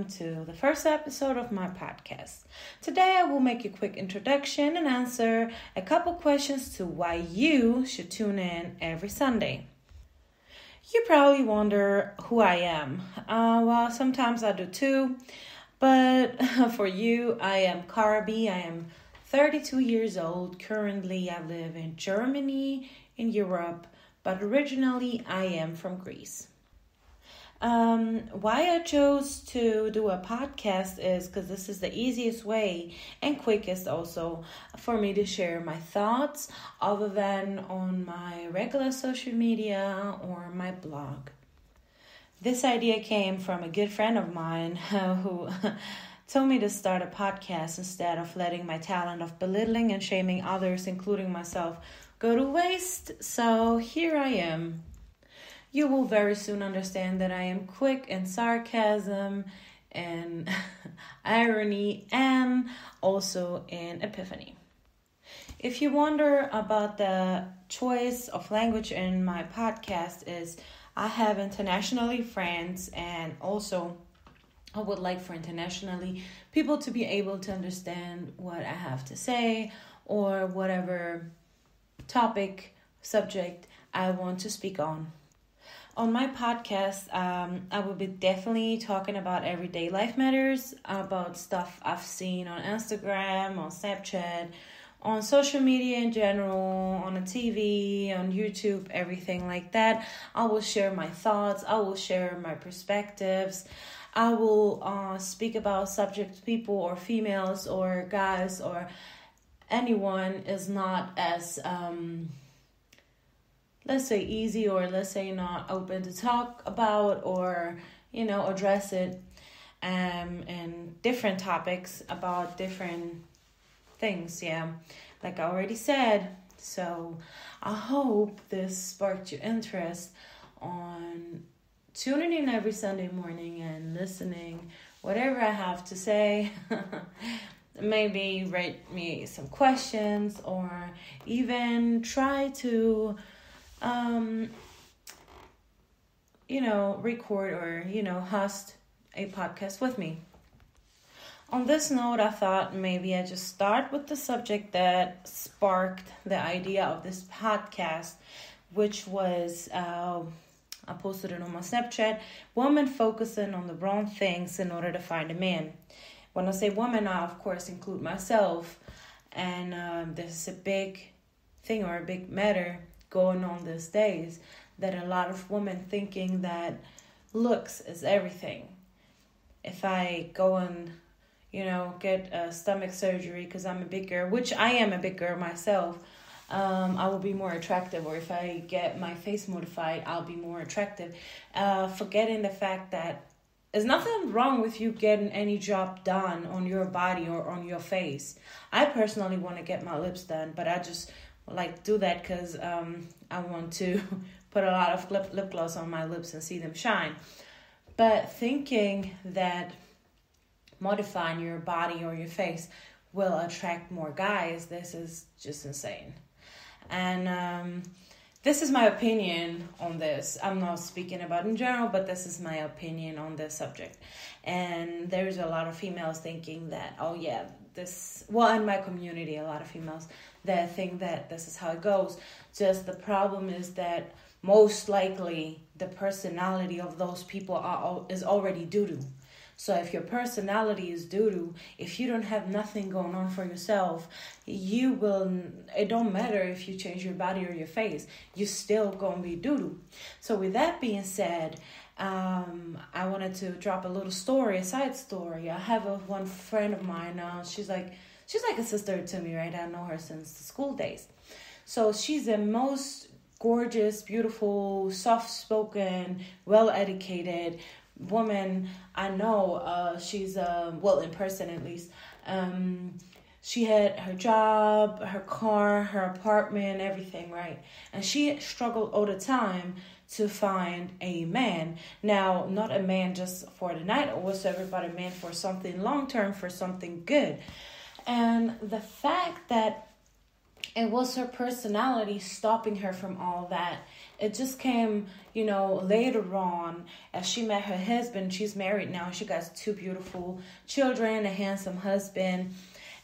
to the first episode of my podcast. Today I will make a quick introduction and answer a couple questions to why you should tune in every Sunday. You probably wonder who I am. Well, sometimes I do too, but for you, I am Carbie. I am 32 years old. Currently, I live in Germany, in Europe, but originally I am from Greece. Why I chose to do a podcast is because this is the easiest way and quickest also for me to share my thoughts other than on my regular social media or my blog. This idea came from a good friend of mine who told me to start a podcast instead of letting my talent of belittling and shaming others, including myself, go to waste. So here I am. You will very soon understand that I am quick in sarcasm and irony and also in epiphany. If you wonder about the choice of language in my podcast is I have internationally friends, and also I would like for internationally people to be able to understand what I have to say or whatever topic, subject I want to speak on. On my podcast, I will be definitely talking about everyday life matters, about stuff I've seen on Instagram, on Snapchat, on social media in general, on the TV, on YouTube, everything like that. I will share my thoughts. I will share my perspectives. I will speak about subjects, people or females or guys or anyone is not as let's say easy or let's say not open to talk about or, address it and different topics about different things. Yeah, like I already said. So I hope this sparked your interest on tuning in every Sunday morning and listening whatever I have to say. Maybe write me some questions or even try to record or, host a podcast with me. On this note, I thought maybe I just start with the subject that sparked the idea of this podcast, which was, I posted it on my Snapchat, women focusing on the wrong things in order to find a man. When I say women, I of course include myself, and this is a big thing or a big matter going on these days, that a lot of women thinking that looks is everything. If I go and, get a stomach surgery because I'm a big girl, which I am a big girl myself, I will be more attractive. Or if I get my face modified, I'll be more attractive. Forgetting the fact that there's nothing wrong with you getting any job done on your body or on your face. I personally want to get my lips done, but I just do that because I want to put a lot of lip gloss on my lips and see them shine. But thinking that modifying your body or your face will attract more guys, this is just insane. And this is my opinion on this. I'm not speaking about in general, but this is my opinion on this subject. And there's a lot of females thinking that, in my community, a lot of females that think that this is how it goes. Just the problem is that most likely the personality of those people is already doo-doo. So if your personality is doo-doo, if you don't have nothing going on for yourself, it don't matter if you change your body or your face, you're still going to be doo-doo. So with that being said, I wanted to drop a little side story. I have one friend of mine, she's like a sister to me, right? I know her since the school days. So she's the most gorgeous, beautiful, soft-spoken, well-educated woman I know. She's in person at least. She had her job, her car, her apartment, everything, right? And she struggled all the time to find a man. Now, not a man just for the night or whatsoever, but a man for something long-term, for something good. And the fact that it was her personality stopping her from all that. It just came, later on as she met her husband. She's married now. She got 2 beautiful children, a handsome husband,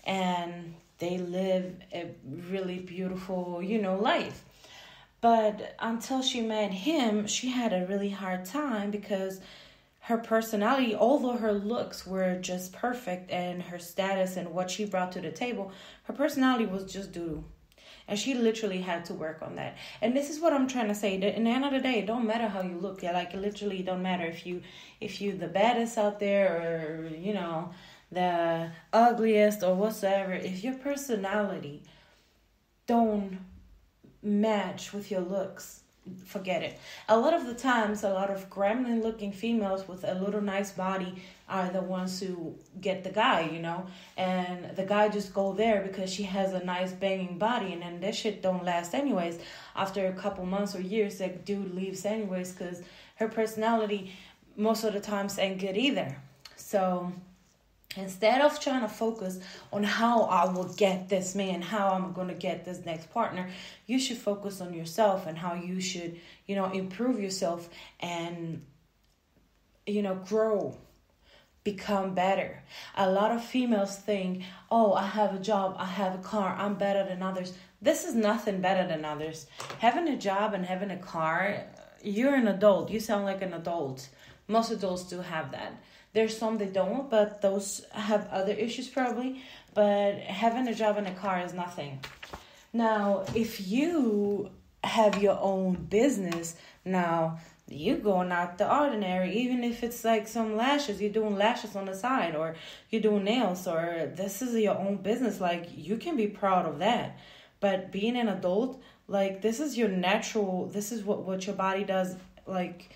and they live a really beautiful, life. But until she met him, she had a really hard time because her personality, although her looks were just perfect and her status and what she brought to the table, her personality was just doo-doo. And she literally had to work on that. And this is what I'm trying to say. That in the end of the day, it don't matter how you look. Like, it literally don't matter if you the baddest out there or, the ugliest or whatsoever. If your personality don't match with your looks, forget it. A lot of the times, a lot of gremlin looking females with a little nice body are the ones who get the guy, and the guy just go there because she has a nice banging body, and then this shit don't last anyways. After a couple months or years, that dude leaves anyways because her personality most of the times ain't good either. So instead of trying to focus on how I will get this man, how I'm going to get this next partner, you should focus on yourself and how you should, improve yourself and, grow, become better. A lot of females think, oh, I have a job, I have a car, I'm better than others. This is nothing better than others. Having a job and having a car, you're an adult. You sound like an adult. Most adults do have that. There's some that don't, but those have other issues probably. But having a job and a car is nothing. Now, if you have your own business, now you're going out the ordinary. Even if it's like some lashes, you're doing lashes on the side, or you're doing nails, or this is your own business. Like, you can be proud of that. But being an adult, like, this is your natural, this is what your body does, like,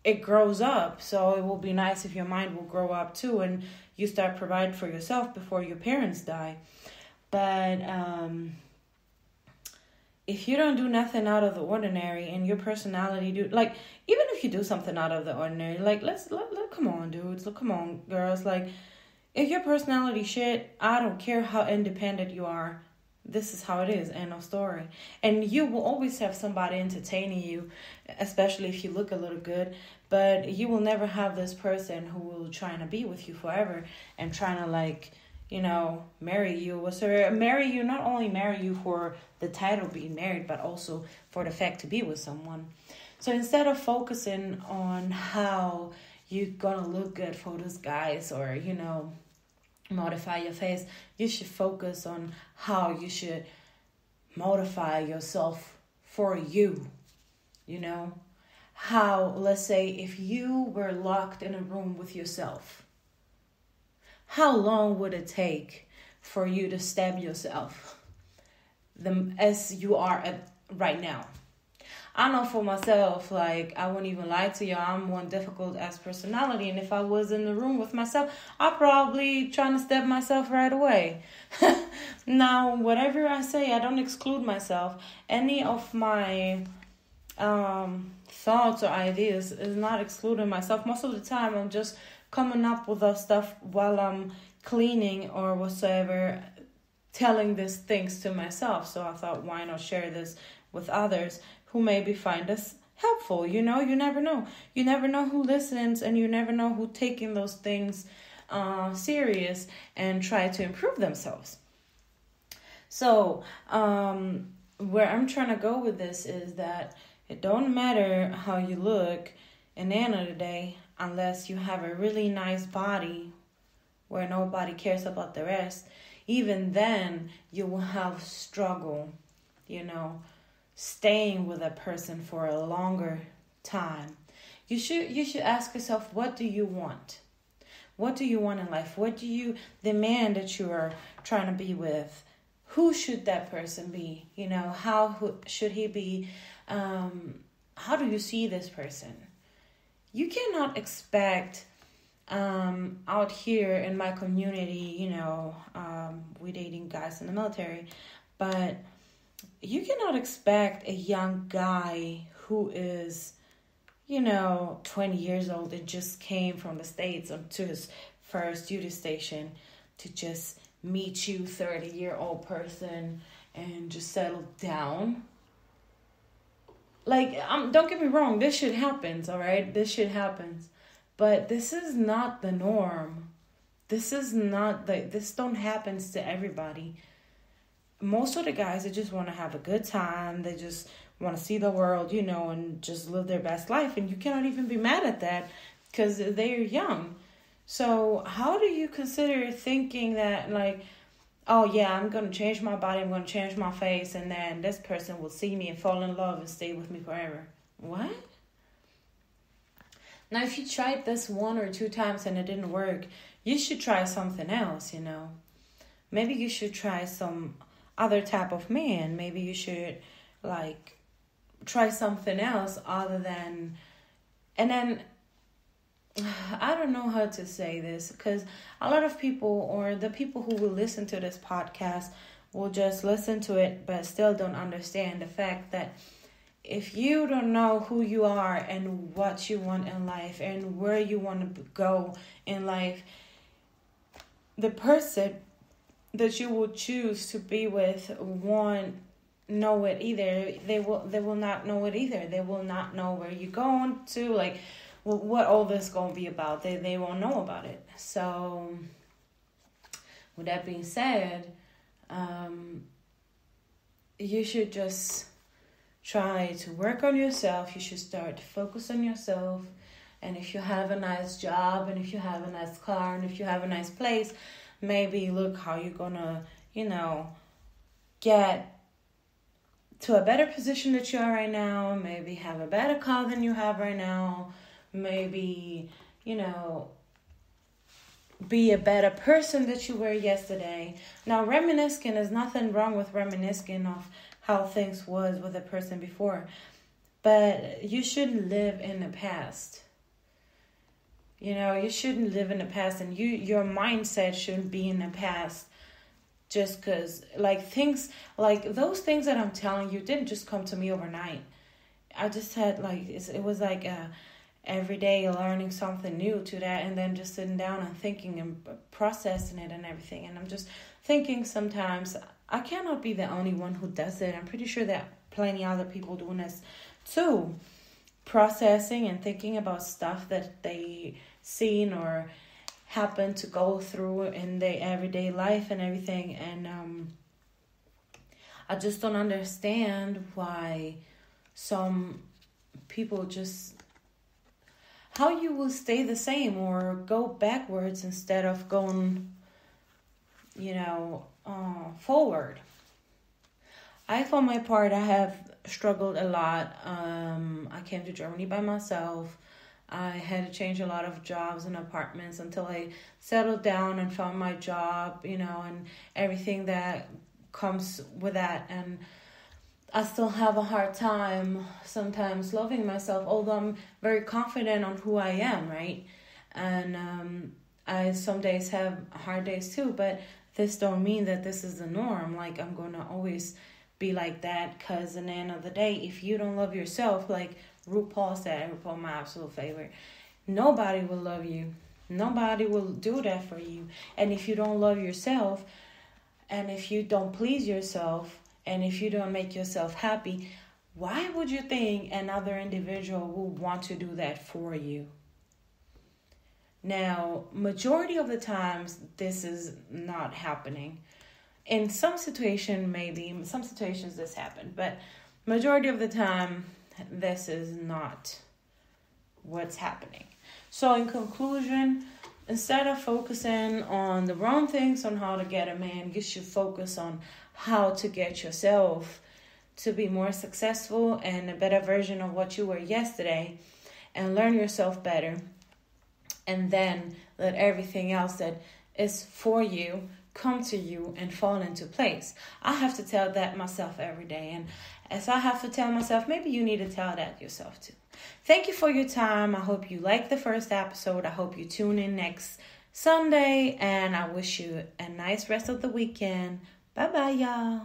it grows up. So it will be nice if your mind will grow up too and you start providing for yourself before your parents die. But if you don't do nothing out of the ordinary and your personality even if you do something out of the ordinary, like come on dudes, come on girls, like if your personality shit, I don't care how independent you are. This is how it is, end of story. And you will always have somebody entertaining you, especially if you look a little good. But you will never have this person who will try to be with you forever and trying to marry you. Not only marry you for the title being married, but also for the fact to be with someone. So instead of focusing on how you're gonna look good for those guys or, modify your face, you should focus on how you should modify yourself for you. How, let's say, if you were locked in a room with yourself, how long would it take for you to stab yourself as you are right now? I know for myself, I wouldn't even lie to you. I'm one difficult ass personality. And if I was in the room with myself, I'd probably trying to stab myself right away. Now, whatever I say, I don't exclude myself. Any of my thoughts or ideas is not excluding myself. Most of the time, I'm just coming up with stuff while I'm cleaning or whatsoever, telling these things to myself. So I thought, why not share this with others who maybe find us helpful? You never know. You never know who listens, and you never know who taking those things serious and try to improve themselves. So where I'm trying to go with this is that it don't matter how you look in the end of the day, unless you have a really nice body where nobody cares about the rest. Even then, you will have struggle, staying with a person for a longer time. You should ask yourself, what do you want? What do you want in life? What do you, the man that you are trying to be with, who should that person be? How should he be? How do you see this person? You cannot expect out here in my community, we dating guys in the military, but you cannot expect a young guy who is, 20 years old and just came from the States to his first duty station to just meet you 30-year-old person and just settle down. Like, don't get me wrong, this shit happens, all right? This shit happens. But this is not the norm. This don't happen to everybody. Most of the guys, they just want to have a good time. They just want to see the world, and just live their best life. And you cannot even be mad at that because they're young. So how do you consider thinking that, like, oh, yeah, I'm going to change my body, I'm going to change my face, and then this person will see me and fall in love and stay with me forever? What? Now, if you tried this 1 or 2 times and it didn't work, you should try something else, Maybe you should try some other type of man. Maybe you should, like, try something else other than... And then, I don't know how to say this, because a lot of people, or the people who will listen to this podcast, will just listen to it but still don't understand the fact that if you don't know who you are and what you want in life and where you want to go in life, the person that you will choose to be with won't know it either. They will not know it either. They will not know where you're going to, like, what all this going to be about. They won't know about it. So, with that being said, you should just try to work on yourself. You should start to focus on yourself. And if you have a nice job, and if you have a nice car, and if you have a nice place, maybe look how you're going to, get to a better position that you are right now. Maybe have a better car than you have right now. Maybe, be a better person that you were yesterday. Now, reminiscing, there's nothing wrong with reminiscing of how things was with a person before. But you shouldn't live in the past. You shouldn't live in the past, and your mindset shouldn't be in the past just because, like, things, like, those things that I'm telling you didn't just come to me overnight. I just had, like, it was like every day learning something new to that, and then just sitting down and thinking and processing it and everything. And I'm just thinking sometimes I cannot be the only one who does it. I'm pretty sure that plenty other people doing this too. Processing and thinking about stuff that they seen or happen to go through in their everyday life and everything. And I just don't understand why some people just... how you will stay the same or go backwards instead of going, forward. I, for my part, I have struggled a lot. I came to Germany by myself. I had to change a lot of jobs and apartments until I settled down and found my job, and everything that comes with that. And I still have a hard time sometimes loving myself, although I'm very confident on who I am, right? And I some days have hard days too, but this don't mean that this is the norm. Like, I'm going to always be like that, because in the end of the day, if you don't love yourself, like RuPaul said, RuPaul, my absolute favorite, nobody will love you. Nobody will do that for you. And if you don't love yourself, and if you don't please yourself, and if you don't make yourself happy, why would you think another individual will want to do that for you? Now, majority of the times, this is not happening. In some situation, maybe, in some situations this happened, but majority of the time, this is not what's happening. So in conclusion, instead of focusing on the wrong things on how to get a man, you should focus on how to get yourself to be more successful and a better version of what you were yesterday, and learn yourself better. And then let everything else that is for you come to you and fall into place. I have to tell that myself every day. And as I have to tell myself, maybe you need to tell that yourself too. Thank you for your time. I hope you liked the first episode. I hope you tune in next Sunday. And I wish you a nice rest of the weekend. Bye-bye, y'all.